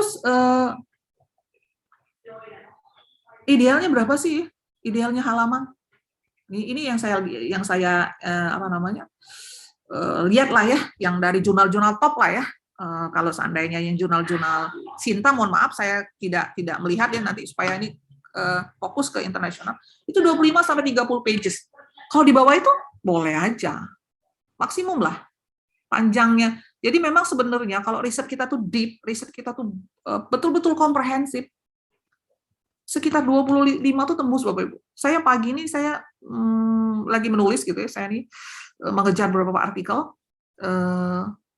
Terus idealnya berapa sih? Idealnya halaman? Ini yang saya apa namanya? Lihat lah ya, yang dari jurnal-jurnal top lah ya. Kalau seandainya yang jurnal-jurnal Sinta, mohon maaf saya tidak melihat ya nanti supaya ini fokus ke internasional. Itu 25 sampai 30 pages. Kalau di bawah itu boleh aja. Maksimum lah panjangnya. Jadi memang sebenarnya kalau riset kita tuh deep, riset kita tuh betul-betul komprehensif, sekitar 25 tuh tembus Bapak Ibu. Saya pagi ini saya lagi menulis gitu ya, saya ini mengejar beberapa artikel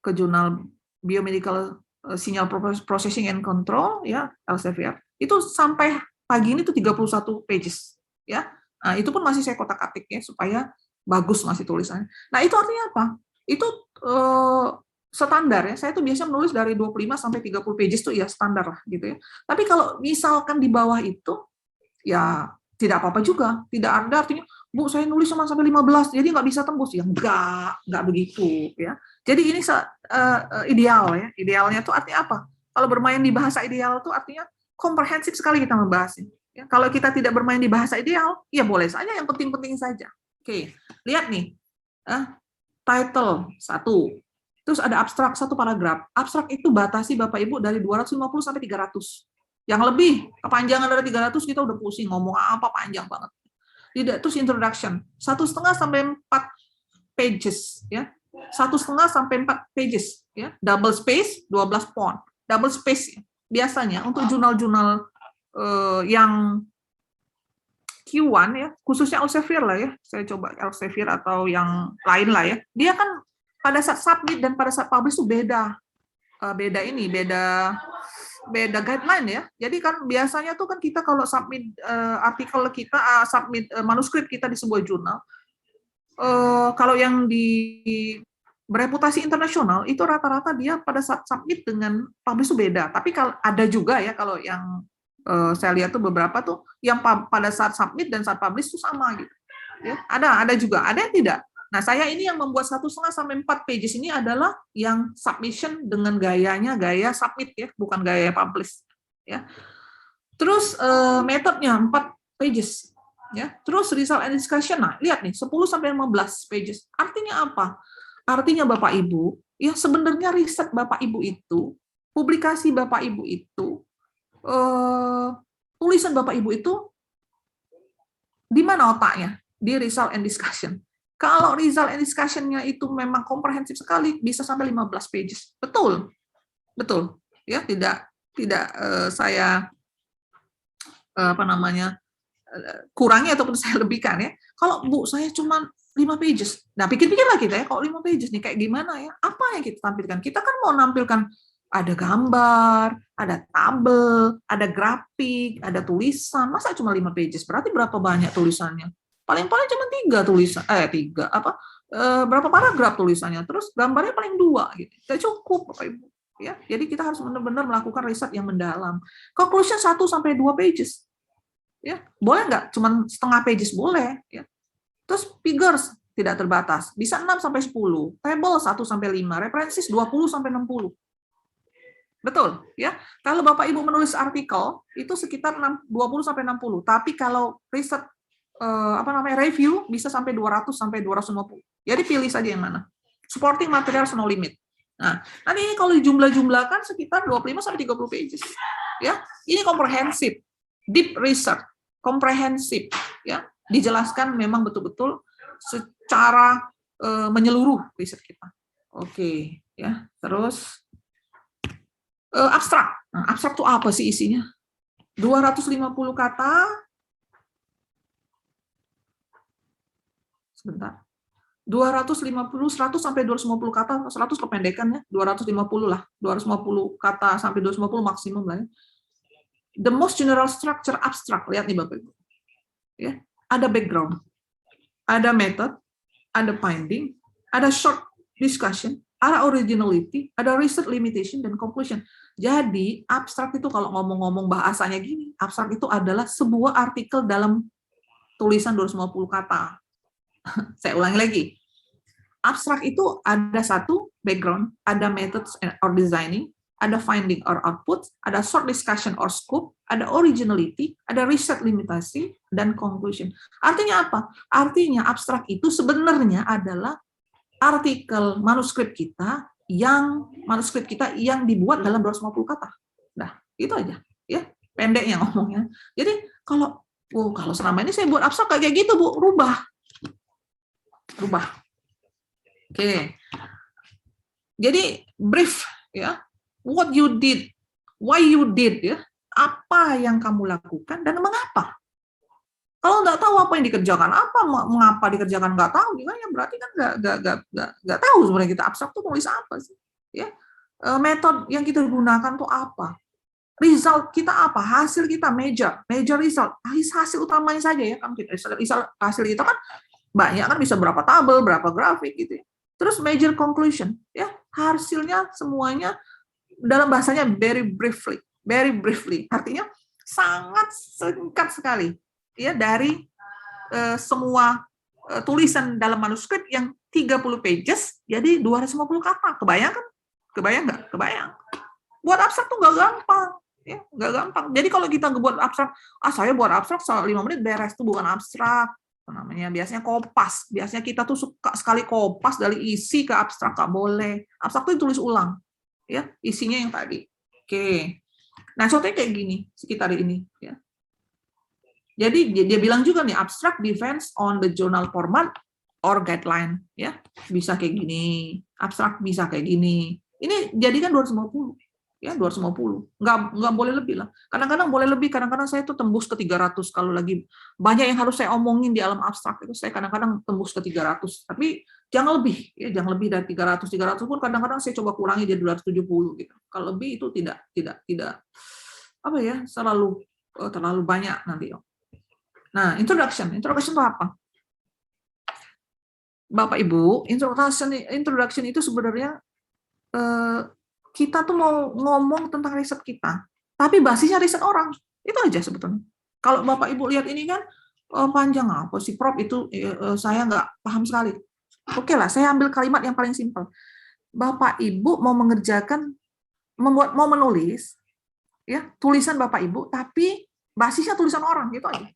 ke jurnal Biomedical Signal Processing and Control ya, Elsevier. Itu sampai pagi ini tuh 31 pages ya. Nah, itu pun masih saya kotak-atik ya supaya bagus masih tulisannya. Nah, itu artinya apa? Itu standar ya. Saya tuh biasa menulis dari 25 sampai 30 pages tuh ya standar lah gitu ya. Tapi kalau misalkan di bawah itu ya tidak apa-apa juga. Tidak ada artinya, Bu, saya nulis cuma sampai 15, jadi nggak bisa tembus. Ya nggak begitu ya. Jadi ini ideal ya. Idealnya tuh artinya apa? Kalau bermain di bahasa ideal tuh artinya komprehensif sekali kita membahasnya. Ya, kalau kita tidak bermain di bahasa ideal, ya boleh saja yang penting-penting saja. Oke, lihat nih. Title 1. Terus ada abstrak 1 paragraf. Abstrak itu batasi Bapak Ibu dari 250 sampai 300. Yang lebih kepanjangan dari 300 kita udah pusing ngomong apa panjang banget. Tidak, terus introduction 1,5 sampai 4 pages ya. 1,5 sampai 4 pages ya. Double space 12 font. Double space ya. Biasanya untuk jurnal-jurnal yang Q1 ya, khususnya Elsevier lah ya. Saya coba Elsevier atau yang lain lah ya. Dia kan pada saat submit dan pada saat publish itu beda guideline ya. Jadi kan biasanya tuh kan kita kalau submit artikel kita, submit manuskrip kita di sebuah jurnal, kalau yang bereputasi internasional itu rata-rata dia pada saat submit dengan publish itu beda. Tapi kalau ada juga ya kalau yang saya lihat tuh beberapa tuh yang pada saat submit dan saat publish itu sama gitu. Ya, ada juga, ada yang tidak. Nah, saya ini yang membuat 1,5 sampai 4 pages ini adalah yang submission dengan gayanya gaya submit ya, bukan gaya publish ya. Terus metodenya 4 pages ya. Terus result and discussion. Nah, lihat nih 10 sampai 15 pages. Artinya apa? Artinya Bapak Ibu, ya sebenarnya riset Bapak Ibu itu, publikasi Bapak Ibu itu, tulisan Bapak Ibu itu di mana otaknya? Di result and discussion. Kalau result and discussion-nya itu memang komprehensif sekali, bisa sampai 15 pages. Betul. Betul. Ya, tidak saya apa namanya? Kurangi ataupun saya lebihkan ya. Kalau Bu, saya cuma 5 pages. Nah, pikir-pikirlah kita ya, kalau 5 pages nih kayak gimana ya? Apa yang kita tampilkan? Kita kan mau nampilkan ada gambar, ada tabel, ada grafik, ada tulisan. Masa cuma 5 pages? Berarti berapa banyak tulisannya? Paling-paling cuma 3 tulisan, berapa paragraf tulisannya, terus gambarnya paling 2 gitu. Tidak cukup Bapak Ibu. Ya, jadi kita harus benar-benar melakukan riset yang mendalam. Conclusion 1 sampai 2 pages. Ya, boleh nggak? Cuma setengah pages boleh. Ya. Terus figures tidak terbatas, bisa 6 sampai 10, table 1 sampai 5, referensis 20 sampai 60. Betul, ya. Kalau Bapak Ibu menulis artikel itu sekitar 20 sampai 60. Tapi kalau riset review bisa sampai 200 sampai 250. Jadi pilih saja yang mana. Supporting materials no limit. Nah, nanti ini kalau dijumlah-jumlahkan sekitar 25 sampai 30 pages. Ya, ini komprehensif, deep research, komprehensif, ya. Dijelaskan memang betul-betul secara menyeluruh riset kita. Oke, ya. Terus abstrak. Nah, abstrak itu apa sih isinya? 250 kata. Sebentar. 250, 100 sampai 250 kata, 100 kependekan ya, 250 lah. 250 kata sampai 250 maksimum lah ya. The most general structure abstract. Lihat nih Bapak Ibu. Ya, ada background, ada method, ada finding, ada short discussion, ada originality, ada research limitation, dan conclusion. Jadi, abstrak itu kalau ngomong-ngomong bahasanya gini, abstrak itu adalah sebuah artikel dalam tulisan 250 kata. Saya ulangi lagi. Abstrak itu ada 1, background, ada methods or designing, ada finding or output, ada short discussion or scope, ada originality, ada research limitasi, dan conclusion. Artinya apa? Artinya abstrak itu sebenarnya adalah artikel manuskrip kita yang dibuat dalam 250 kata. Nah, itu aja ya, pendeknya ngomongnya. Jadi kalau selama ini saya buat abstrak kayak gitu, Bu, rubah. Oke. Jadi brief ya. What you did, why you did, ya, apa yang kamu lakukan dan mengapa. Kalau nggak tahu apa yang dikerjakan, mengapa dikerjakan nggak tahu, gimana? Berarti kan nggak tahu sebenarnya kita abstrak tuh nulis apa sih, ya? Metode yang kita gunakan tuh apa? Result kita apa? Hasil kita major result, hasil utamanya saja ya kan, hasil itu kan banyak kan, bisa berapa tabel, berapa grafik gitu. Terus major conclusion, ya hasilnya semuanya dalam bahasanya very briefly, artinya sangat singkat sekali, ya, dari semua tulisan dalam manuskrip yang 30 pages, jadi 250 kata. Kebayang nggak? Kebayang. Buat abstrak tuh nggak gampang, ya, nggak gampang. Jadi kalau kita buat abstrak, saya buat abstrak 5 menit beres, tuh bukan abstrak. Namanya biasanya kopas. Biasanya kita tuh suka sekali kopas dari isi ke abstrak, nggak boleh. Abstrak tuh tulis ulang. Ya, isinya yang tadi. Oke. Nah, contohnya kayak gini, sekitar ini ya. Jadi dia bilang juga nih, abstract depends on the journal format or guideline, ya. Bisa kayak gini, abstrak bisa kayak gini. Ini jadikan 250. Ya, 250. Nggak boleh lebih lah. Kadang-kadang boleh lebih, kadang-kadang saya tuh tembus ke 300 kalau lagi banyak yang harus saya omongin di alam abstrak itu, saya kadang-kadang tembus ke 300. Tapi jangan lebih, ya, jangan lebih dari 300. 300 pun kadang-kadang saya coba kurangi jadi 270 gitu. Kalau lebih itu tidak apa ya, terlalu banyak nanti. Nah, introduction itu apa? Bapak Ibu, introduction itu sebenarnya kita tuh mau ngomong tentang riset kita, tapi basisnya riset orang. Itu aja sebetulnya. Kalau Bapak Ibu lihat ini kan panjang apa sih, Prof, itu saya nggak paham sekali. Oke lah, saya ambil kalimat yang paling simpel. Bapak Ibu mau mau menulis, ya, tulisan Bapak Ibu, tapi basisnya tulisan orang, gitu aja.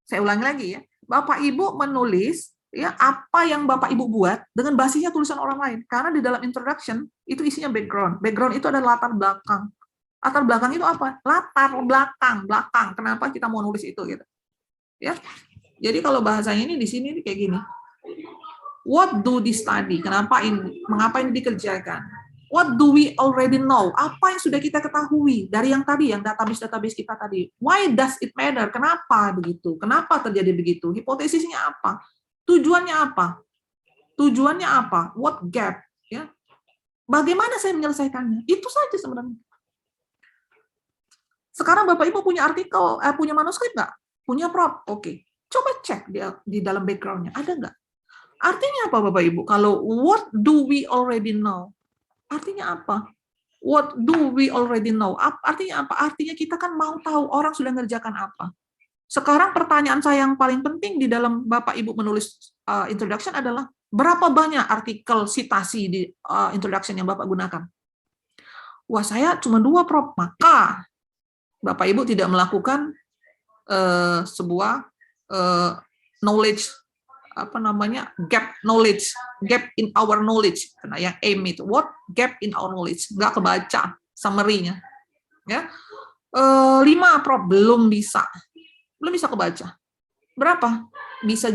Saya ulangi lagi ya. Bapak Ibu menulis, ya, apa yang Bapak Ibu buat dengan basisnya tulisan orang lain. Karena di dalam introduction itu isinya background. Background itu adalah latar belakang. Latar belakang itu apa? Latar belakang. Kenapa kita mau nulis itu gitu. Ya. Jadi kalau bahasanya ini di sini kayak gini. What do this study? Mengapa ini dikerjakan? What do we already know? Apa yang sudah kita ketahui dari yang tadi, yang database kita tadi? Why does it matter? Kenapa begitu? Kenapa terjadi begitu? Hipotesisnya apa? Tujuannya apa? What gap? Ya. Bagaimana saya menyelesaikannya? Itu saja sebenarnya. Sekarang Bapak Ibu punya artikel, punya manuskrip nggak? Punya prop? Oke. Coba cek di dalam background-nya. Ada nggak? Artinya apa Bapak Ibu? Kalau what do we already know? Artinya apa? What do we already know? Artinya apa? Artinya kita kan mau tahu orang sudah ngerjakan apa. Sekarang pertanyaan saya yang paling penting di dalam Bapak Ibu menulis introduction adalah berapa banyak artikel sitasi di introduction yang Bapak gunakan? Wah, saya cuma 2, Prof. Maka Bapak Ibu tidak melakukan sebuah knowledge, gap in our knowledge, karena yang aim itu what gap in our knowledge, nggak kebaca summary-nya, ya. 5, Prof, belum bisa kebaca. Berapa? Bisa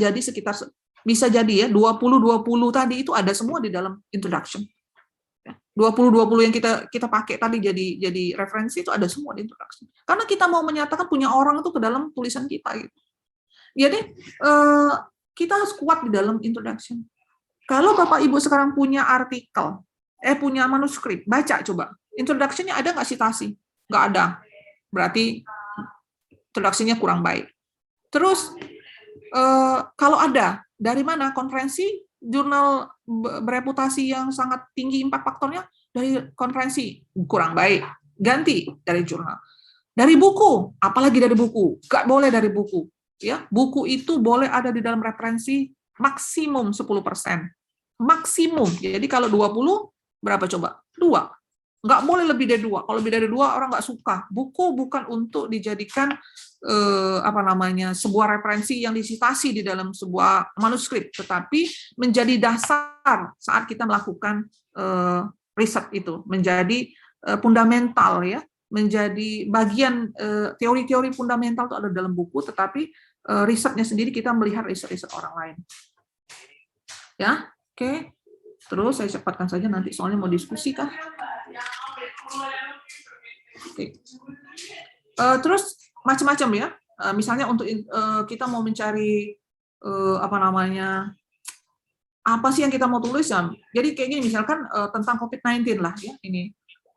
jadi ya 20 tadi itu ada semua di dalam introduction. 20 yang kita pakai tadi jadi referensi itu ada semua di introduction. Karena kita mau menyatakan punya orang itu ke dalam tulisan kita gitu. Jadi kita harus kuat di dalam introduction. Kalau Bapak Ibu sekarang punya artikel, punya manuskrip, baca coba. Introduction-nya ada nggak sitasi? Nggak ada. Berarti introduction-nya kurang baik. Terus, kalau ada, dari mana? Konferensi, jurnal bereputasi yang sangat tinggi impact faktornya, dari konferensi, kurang baik. Ganti dari jurnal. Dari buku, apalagi dari buku. Nggak boleh dari buku. Ya, buku itu boleh ada di dalam referensi maksimum 10%. Maksimum. Jadi kalau 20 berapa coba? 2. Nggak boleh lebih dari 2. Kalau lebih dari 2 orang nggak suka. Buku bukan untuk dijadikan sebuah referensi yang disitasi di dalam sebuah manuskrip, tetapi menjadi dasar saat kita melakukan riset itu, menjadi fundamental ya, menjadi bagian teori-teori fundamental itu ada dalam buku, tetapi risetnya sendiri kita melihat riset-riset orang lain. Ya, oke. Terus saya cepatkan saja nanti soalnya mau diskusi kah? Oke. Terus macam-macam ya. Misalnya untuk kita mau mencari apa sih yang kita mau tulis ya. Jadi kayak gini misalkan tentang COVID-19 lah ya ini.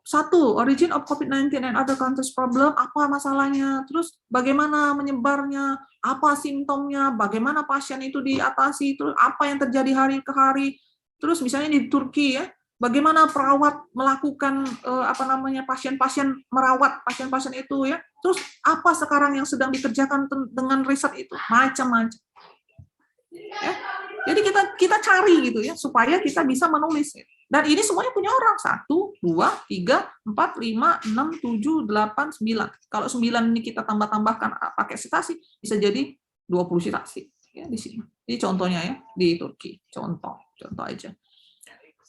1, origin of COVID-19 and other countries problem, apa masalahnya, terus bagaimana menyebarnya, apa simptomnya, bagaimana pasien itu diatasi, terus apa yang terjadi hari ke hari, terus misalnya di Turki ya, bagaimana perawat melakukan pasien-pasien merawat pasien-pasien itu ya, terus apa sekarang yang sedang dikerjakan dengan riset itu, macam-macam. Ya. Jadi kita cari gitu ya, supaya kita bisa menulis. Dan ini semuanya punya orang. 1, 2, 3, 4, 5, 6, 7, 8, 9. Kalau 9 ini kita tambahkan pakai sitasi, bisa jadi 20 sitasi. Ya, di sini. Ini contohnya ya, di Turki. Contoh aja.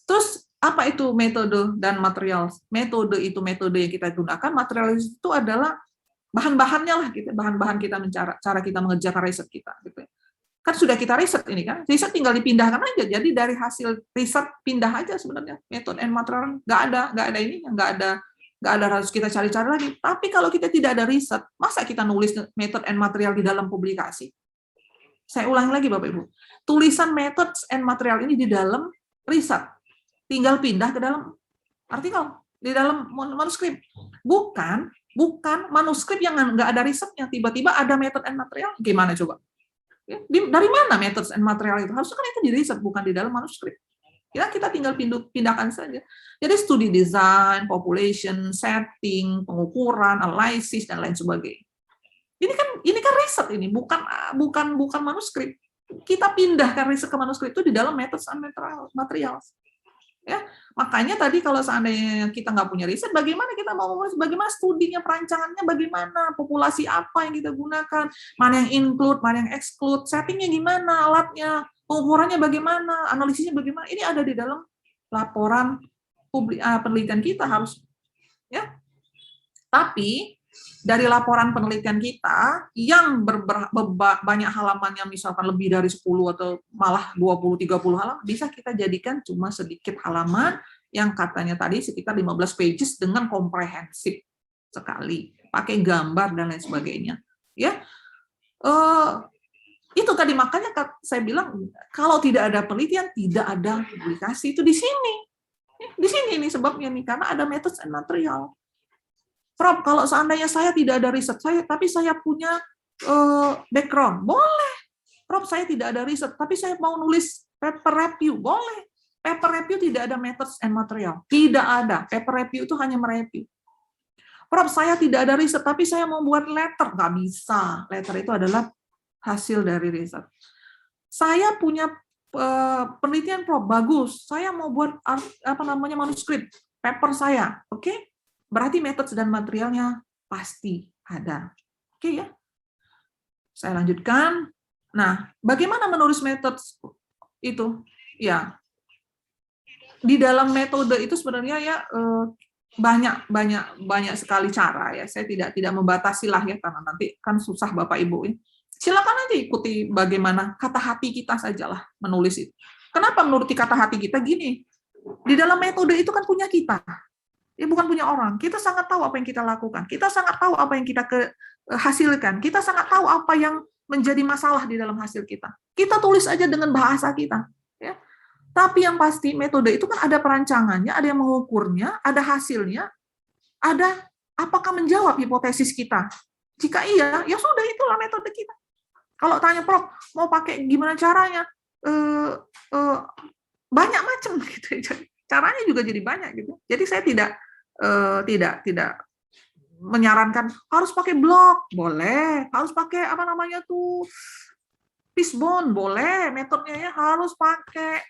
Terus, apa itu metode dan material? Metode itu metode yang kita gunakan, material itu adalah bahan-bahannya lah, gitu. Bahan-bahan kita cara kita mengerjakan riset kita. Gitu. Kan sudah kita riset ini kan, riset tinggal dipindahkan aja. Jadi dari hasil riset pindah aja sebenarnya. Method and material nggak ada ini, nggak ada harus kita cari-cari lagi. Tapi kalau kita tidak ada riset, masa kita nulis method and material di dalam publikasi? Saya ulangi lagi Bapak Ibu, tulisan methods and material ini di dalam riset, tinggal pindah ke dalam artikel, di dalam manuskrip. Bukan manuskrip yang nggak ada risetnya, tiba-tiba ada method and material, gimana coba? Dari mana methods and material itu? Harusnya kan itu di riset, bukan di dalam manuskrip. Ya, kita tinggal pindahkan saja. Jadi studi design, population, setting, pengukuran, analisis dan lain sebagainya. Ini kan riset ini, bukan manuskrip. Kita pindahkan riset ke manuskrip itu di dalam methods and materials. Ya, makanya tadi kalau seandainya kita nggak punya riset, bagaimana kita mau menulis, bagaimana studinya, perancangannya, bagaimana populasi apa yang kita gunakan, mana yang include, mana yang exclude, settingnya gimana, alatnya, pengukurannya bagaimana, analisisnya bagaimana, ini ada di dalam laporan penelitian kita harus, ya. Tapi dari laporan penelitian kita yang banyak halamannya, misalkan lebih dari 10 atau malah 20-30 halaman, bisa kita jadikan cuma sedikit halaman yang katanya tadi sekitar 15 pages dengan komprehensif sekali, pakai gambar dan lain sebagainya. Ya, itu tadi makanya saya bilang kalau tidak ada penelitian, tidak ada publikasi. Itu di sini ini sebabnya nih, karena ada methods and material. Prof, kalau seandainya saya tidak ada riset, tapi saya punya background, boleh. Prof, saya tidak ada riset, tapi saya mau nulis paper review, boleh. Paper review tidak ada methods and material, tidak ada. Paper review itu hanya mereview. Prof, saya tidak ada riset, tapi saya mau buat letter, nggak bisa. Letter itu adalah hasil dari riset. Saya punya penelitian, Prof, bagus. Saya mau buat manuskrip, paper saya, oke? Berarti metode dan materialnya pasti ada. Oke ya. Saya lanjutkan. Nah, bagaimana menulis metode itu? Ya. Di dalam metode itu sebenarnya ya banyak sekali cara ya. Saya tidak membatasi lah ya, karena nanti kan susah Bapak Ibu. Silakan aja ikuti bagaimana kata hati kita sajalah menulis itu. Kenapa menuruti kata hati kita? Gini, di dalam metode itu kan punya kita. Ya, bukan punya orang. Kita sangat tahu apa yang kita lakukan. Kita sangat tahu apa yang kita hasilkan. Kita sangat tahu apa yang menjadi masalah di dalam hasil kita. Kita tulis aja dengan bahasa kita. Ya. Tapi yang pasti metode itu kan ada perancangannya, ada yang mengukurnya, ada hasilnya, ada apakah menjawab hipotesis kita. Jika iya, ya sudah, itulah metode kita. Kalau tanya, Prof, mau pakai gimana caranya? Banyak macam gitu. Caranya juga jadi banyak gitu. Jadi saya tidak menyarankan harus pakai blog, boleh, harus pakai fishbone, boleh, metodenya ya harus pakai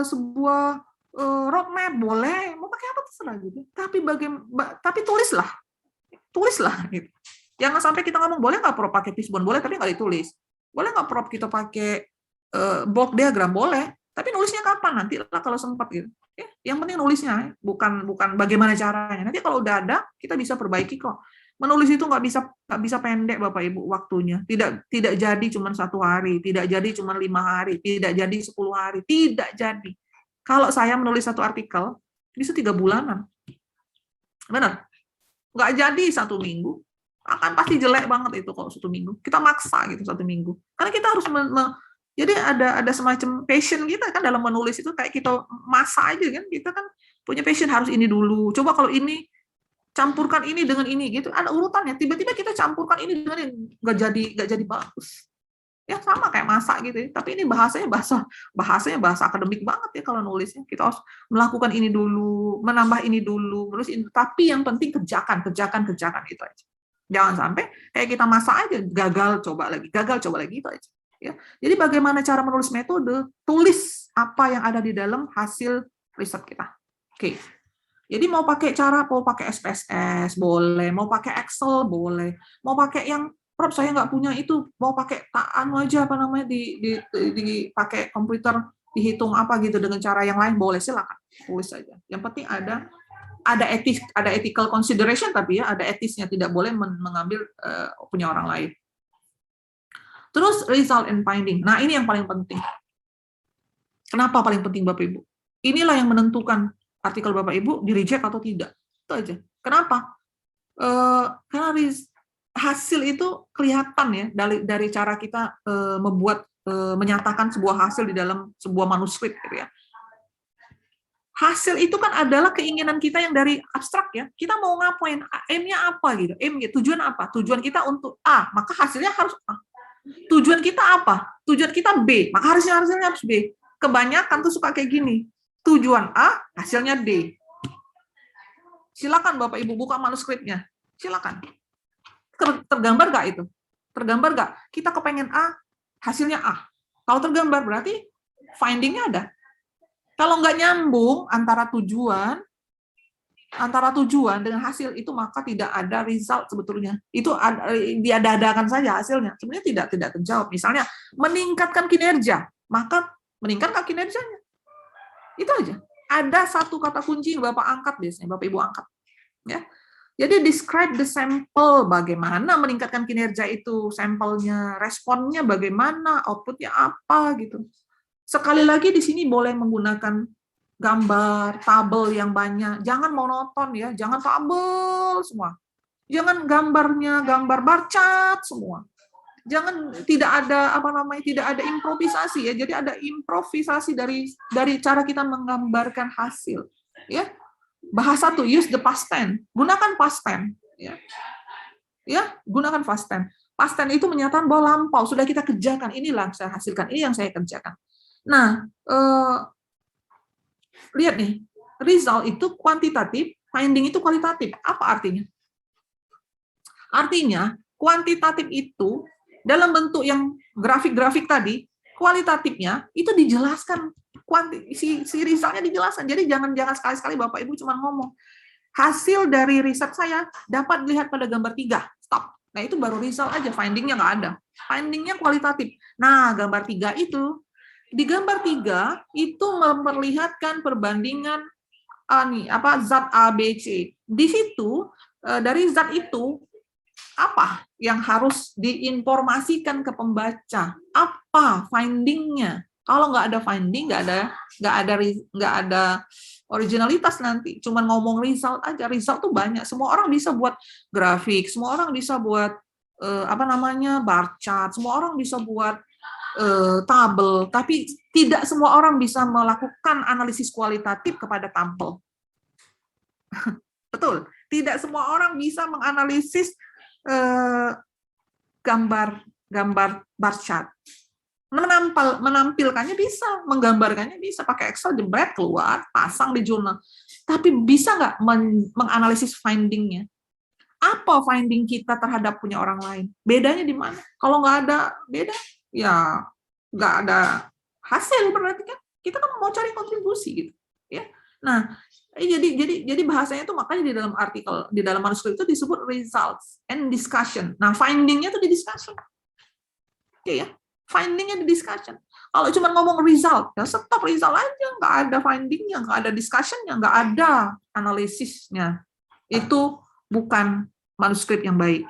sebuah roadmap boleh, mau pakai apa terserah gitu. Tapi tulislah gitu. Jangan sampai kita ngomong boleh nggak Prof pakai fishbone, boleh tapi nggak ditulis. Boleh nggak Prof kita pakai block diagram, boleh, tapi nulisnya kapan, nanti lah kalau sempat gitu. Ya, yang penting nulisnya, bukan bagaimana caranya. Nanti kalau udah ada, kita bisa perbaiki kok. Menulis itu nggak bisa pendek Bapak Ibu waktunya. Tidak jadi cuma 1 hari, tidak jadi cuma 5 hari, tidak jadi 10 hari, tidak jadi. Kalau saya menulis satu artikel bisa 3 bulanan, benar? Nggak jadi 1 minggu, akan pasti jelek banget itu kalau 1 minggu. Kita maksa gitu 1 minggu, karena kita harus jadi ada semacam passion kita kan dalam menulis itu, kayak kita masa aja kan, kita kan punya passion harus ini dulu. Coba kalau ini campurkan ini dengan ini gitu, ada urutannya. Tiba-tiba kita campurkan ini dengan ini, nggak jadi bagus. Ya sama kayak masak gitu ya. Tapi ini bahasanya bahasa akademik banget ya kalau nulisnya. Kita harus melakukan ini dulu, menambah ini dulu, terus ini. Tapi yang penting kerjakan itu aja. Jangan sampai kayak kita masak aja, gagal coba lagi itu aja. Ya. Jadi bagaimana cara menulis metode? Tulis apa yang ada di dalam hasil riset kita. Oke. Jadi mau pakai SPSS boleh, mau pakai Excel boleh, mau pakai yang Prof saya nggak punya itu, mau pakai aja apa namanya dipakai komputer dihitung apa gitu dengan cara yang lain boleh, silakan tulis saja. Yang penting ada ethical consideration, tapi ya ada etisnya, tidak boleh mengambil punya orang lain. Terus result and finding. Nah, ini yang paling penting. Kenapa paling penting Bapak Ibu? Inilah yang menentukan artikel Bapak Ibu di-reject atau tidak. Itu aja. Kenapa? Karena hasil itu kelihatan ya dari cara kita menyatakan sebuah hasil di dalam sebuah manuskrip gitu ya. Hasil itu kan adalah keinginan kita yang dari abstrak ya. Kita mau ngapain? M-nya apa gitu? Tujuan apa? Tujuan kita untuk A, maka hasilnya harus A. Tujuan kita apa? Tujuan kita B, maka hasilnya harus B. Kebanyakan tuh suka kayak gini. Tujuan A, hasilnya D. Silakan Bapak Ibu buka manuskripnya. Silakan. Tergambar nggak itu? Tergambar nggak? Kita kepengen A, hasilnya A. Kalau tergambar berarti finding-nya ada. Kalau nggak nyambung antara tujuan dengan hasil itu, maka tidak ada result sebetulnya. Itu diada-adakan saja hasilnya. Sebenarnya tidak terjawab. Misalnya meningkatkan kinerja, maka meningkatkan kinerjanya. Itu aja. Ada satu kata kunci yang Bapak angkat biasanya, Bapak Ibu angkat. Ya. Jadi describe the sample, bagaimana meningkatkan kinerja itu, sampelnya, responnya bagaimana, outputnya apa gitu. Sekali lagi di sini boleh menggunakan gambar, tabel yang banyak. Jangan monoton ya, jangan tabel semua. Jangan gambarnya gambar bar chart semua. Jangan tidak ada improvisasi ya. Jadi ada improvisasi dari cara kita menggambarkan hasil. Ya. Bahasa tuh use the past tense. Gunakan past tense ya. Ya, gunakan past tense. Past tense itu menyatakan bahwa lampau sudah kita kerjakan, inilah saya hasilkan, ini yang saya kerjakan. Nah, lihat nih, result itu kuantitatif, finding itu kualitatif. Apa artinya? Artinya, kuantitatif itu dalam bentuk yang grafik-grafik tadi, kualitatifnya itu dijelaskan, si resultnya dijelaskan. Jadi jangan sekali-sekali Bapak Ibu cuma ngomong, hasil dari riset saya dapat dilihat pada gambar 3, stop. Nah itu baru result aja, findingnya nggak ada. Findingnya kualitatif. Nah gambar 3 itu, di gambar 3 itu memperlihatkan perbandingan zat A, B, C. Di situ dari zat itu apa yang harus diinformasikan ke pembaca? Apa findingnya? Kalau nggak ada finding, nggak ada originalitas nanti. Cuman ngomong result aja. Result tuh banyak. Semua orang bisa buat grafik. Semua orang bisa buat bar chart. Semua orang bisa buat tabel, tapi tidak semua orang bisa melakukan analisis kualitatif kepada tabel. Betul, tidak semua orang bisa menganalisis gambar bar chart. Menampilkannya bisa, menggambarkannya bisa, pakai Excel jebret keluar, pasang di jurnal. Tapi bisa nggak menganalisis findingnya? Apa finding kita terhadap punya orang lain? Bedanya di mana? Kalau nggak ada beda, ya nggak ada hasil, berarti kan kita kan mau cari kontribusi gitu ya. Nah, jadi bahasanya itu makanya di dalam artikel, di dalam manuskrip itu disebut results and discussion. Nah, finding-nya itu di discussion. Oke ya, finding-nya di discussion. Kalau cuma ngomong result, ya stop result aja, nggak ada finding-nya, nggak ada discussion-nya, nggak ada analisisnya. Itu bukan manuskrip yang baik.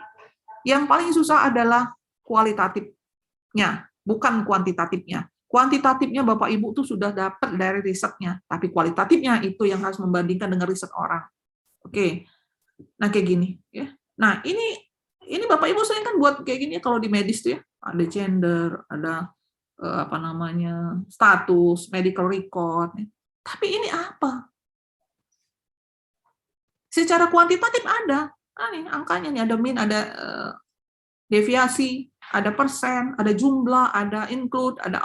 Yang paling susah adalah kualitatifnya, bukan kuantitatifnya. Kuantitatifnya Bapak Ibu tuh sudah dapat dari risetnya, tapi kualitatifnya itu yang harus membandingkan dengan riset orang. Oke, nah kayak gini ya. Nah ini Bapak Ibu sering kan buat kayak gini kalau di medis tuh ya, ada gender, ada apa namanya status, medical record. Tapi ini apa? Secara kuantitatif ada, nih angkanya nih, ada min, ada deviasi, ada persen, ada jumlah, ada include, ada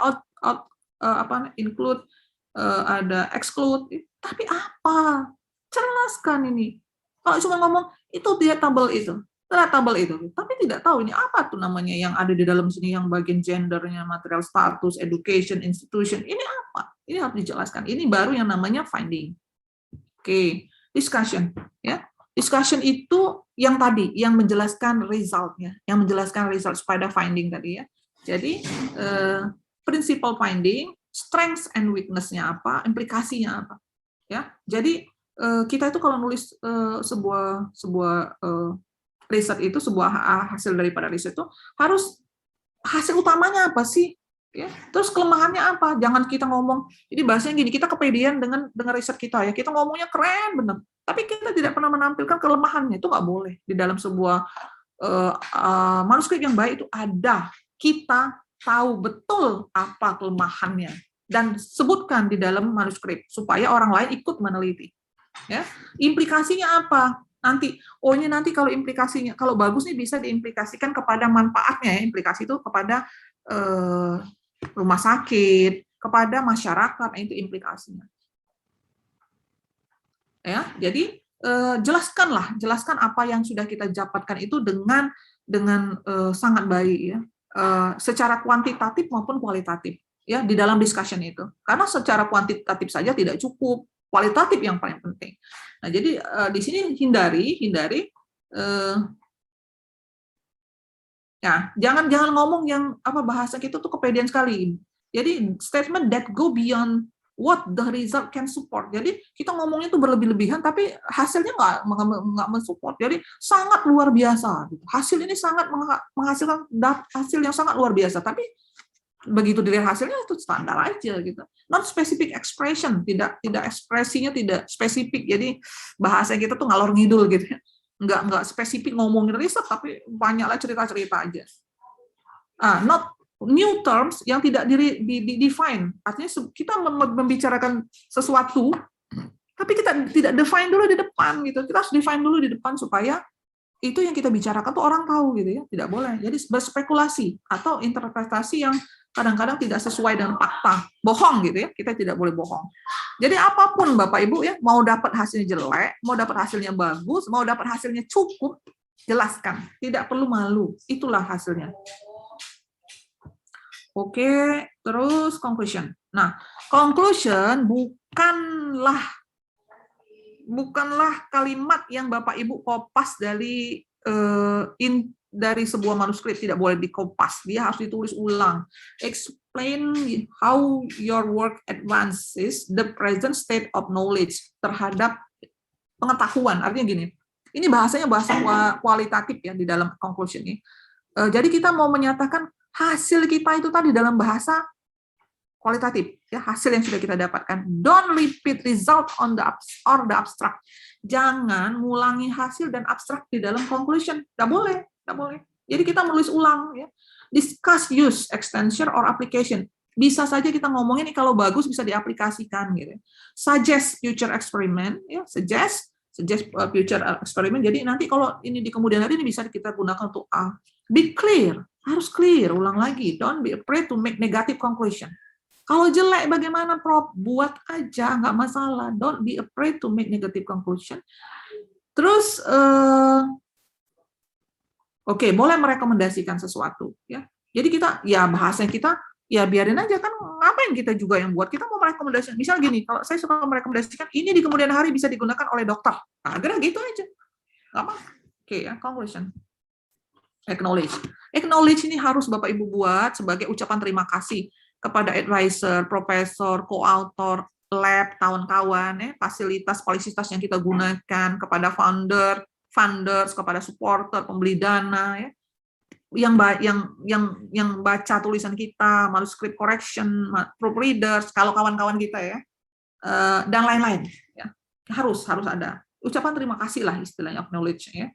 include, ada exclude. Tapi apa? Jelaskan ini. Kalau cuma ngomong itu dia tabel itu, tapi tidak tahu ini apa tuh namanya yang ada di dalam sini, yang bagian gendernya, material status, education, institution. Ini apa? Ini harus dijelaskan. Ini baru yang namanya finding. Oke, discussion ya. Discussion itu yang tadi, yang menjelaskan resultnya, yang menjelaskan result pada finding tadi ya. Jadi principal finding, strengths and weakness-nya apa, implikasinya apa, ya. Jadi kita itu kalau nulis sebuah riset itu, sebuah hasil daripada riset itu harus hasil utamanya apa sih? Ya, terus kelemahannya apa? Jangan kita ngomong, jadi bahasanya gini, kita kepedean dengan riset kita ya, kita ngomongnya keren bener, tapi kita tidak pernah menampilkan kelemahannya. Itu nggak boleh. Di dalam sebuah manuskrip yang baik itu ada, kita tahu betul apa kelemahannya dan sebutkan di dalam manuskrip supaya orang lain ikut meneliti. Ya, implikasinya apa? Nanti, ini nanti kalau implikasinya, kalau bagus nih bisa diimplikasikan kepada manfaatnya ya, implikasi itu kepada rumah sakit, kepada masyarakat, itu implikasinya. Ya, jadi jelaskan apa yang sudah kita dapatkan itu dengan sangat baik ya, secara kuantitatif maupun kualitatif ya di dalam discussion itu. Karena secara kuantitatif saja tidak cukup, kualitatif yang paling penting. Nah, jadi di sini hindari ya, jangan ngomong yang apa bahasa kita tuh kepedean sekali. Jadi statement that go beyond what the result can support. Jadi kita ngomongnya tuh berlebih-lebihan, tapi hasilnya nggak mensupport. Jadi sangat luar biasa. Hasil ini sangat menghasilkan hasil yang sangat luar biasa. Tapi begitu dilihat hasilnya itu standar aja gitu. Non specific expression, tidak ekspresinya tidak spesifik. Jadi bahasa kita tuh ngalor ngidul gitu ya. Nggak spesifik ngomongin riset, tapi banyaklah cerita-cerita aja. Not new terms yang tidak define. Artinya kita membicarakan sesuatu, tapi kita tidak define dulu di depan gitu. Kita harus define dulu di depan supaya itu yang kita bicarakan tuh orang tahu gitu ya. Tidak boleh. Jadi berspekulasi atau interpretasi yang kadang-kadang tidak sesuai dengan fakta, bohong gitu ya. Kita tidak boleh bohong. Jadi apapun Bapak Ibu ya, mau dapat hasilnya jelek, mau dapat hasilnya bagus, mau dapat hasilnya cukup, jelaskan. Tidak perlu malu. Itulah hasilnya. Oke, terus conclusion. Nah, conclusion bukanlah kalimat yang Bapak Ibu kopas dari sebuah manuskrip, tidak boleh dikopas, dia harus ditulis ulang. Explain how your work advances the present state of knowledge terhadap pengetahuan. Artinya gini, ini bahasanya bahasa kualitatif ya di dalam conclusion ini. Jadi kita mau menyatakan hasil kita itu tadi dalam bahasa kualitatif, ya hasil yang sudah kita dapatkan. Don't repeat result on the abstract. Jangan ngulangi hasil dan abstrak di dalam conclusion. Nggak boleh. Jadi kita menulis ulang ya. Discuss use, extension or application. Bisa saja kita ngomongin ini kalau bagus bisa diaplikasikan gitu. Suggest future experiment ya, suggest future experiment. Jadi nanti kalau ini di kemudian hari ini bisa kita gunakan untuk A. Be clear, harus clear, ulang lagi. Don't be afraid to make negative conclusion. Kalau jelek bagaimana Prof? Buat aja, nggak masalah. Don't be afraid to make negative conclusion. Terus Oke, boleh merekomendasikan sesuatu ya. Jadi kita ya bahasa kita ya biarin aja kan, ngapain kita juga yang buat, kita mau merekomendasikan, misal gini, kalau saya suka merekomendasikan ini di kemudian hari bisa digunakan oleh dokter, nah agar gitu aja, apa? Oke ya, conclusion, acknowledge ini harus Bapak Ibu buat sebagai ucapan terima kasih kepada advisor, profesor, co-author, lab, kawan-kawan, ya, fasilitas yang kita gunakan, kepada funders, kepada supporter, pembeli dana, ya, yang baca tulisan kita, manuscript correction, proofreaders, kalau kawan-kawan kita ya, dan lain-lain. Ya. Harus ada ucapan terima kasih lah istilahnya, acknowledge ya.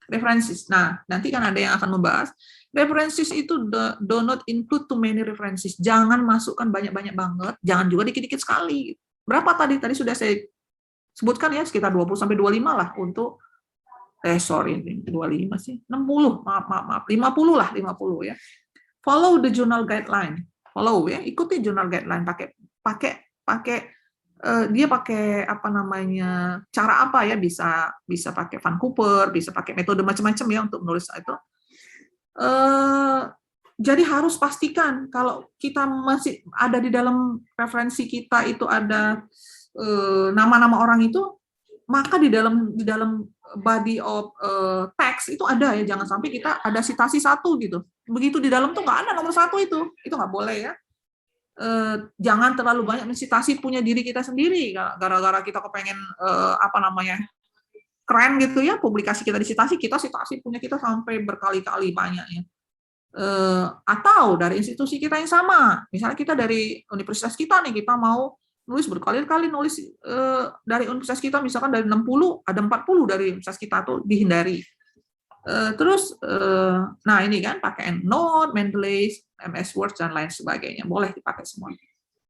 References. Nah, nanti kan ada yang akan membahas. References itu do not include too many references. Jangan masukkan banyak-banyak banget, jangan juga dikit-dikit sekali. Berapa tadi? Tadi sudah saya sebutkan ya, sekitar 20 sampai 25 lah untuk sorry, 25 sih, 60, maaf, 50 lah, 50 ya. Follow the journal guideline. Follow ya, ikuti journal guideline, dia pakai apa namanya, cara apa ya, bisa pakai Vancouver, bisa pakai metode macam-macam ya untuk menulis itu. Jadi harus pastikan kalau kita masih ada di dalam referensi kita itu ada nama-nama orang itu, maka di dalam body of text itu ada ya, jangan sampai kita ada citasi satu gitu. Begitu di dalam tuh nggak ada nomor satu itu nggak boleh ya. Jangan terlalu banyak mensitasi punya diri kita sendiri, gara-gara kita kepengen apa namanya, keren gitu ya, publikasi kita disitasi, kita citasi punya kita sampai berkali-kali banyaknya. Atau dari institusi kita yang sama, misalnya kita dari universitas kita nih, kita mau nulis berkali-kali nulis dari universitas kita, misalkan dari 60 ada 40 dari universitas kita, tuh dihindari. Terus nah ini kan pakai EndNote, Mendeley, MS Word dan lain sebagainya, boleh dipakai semua.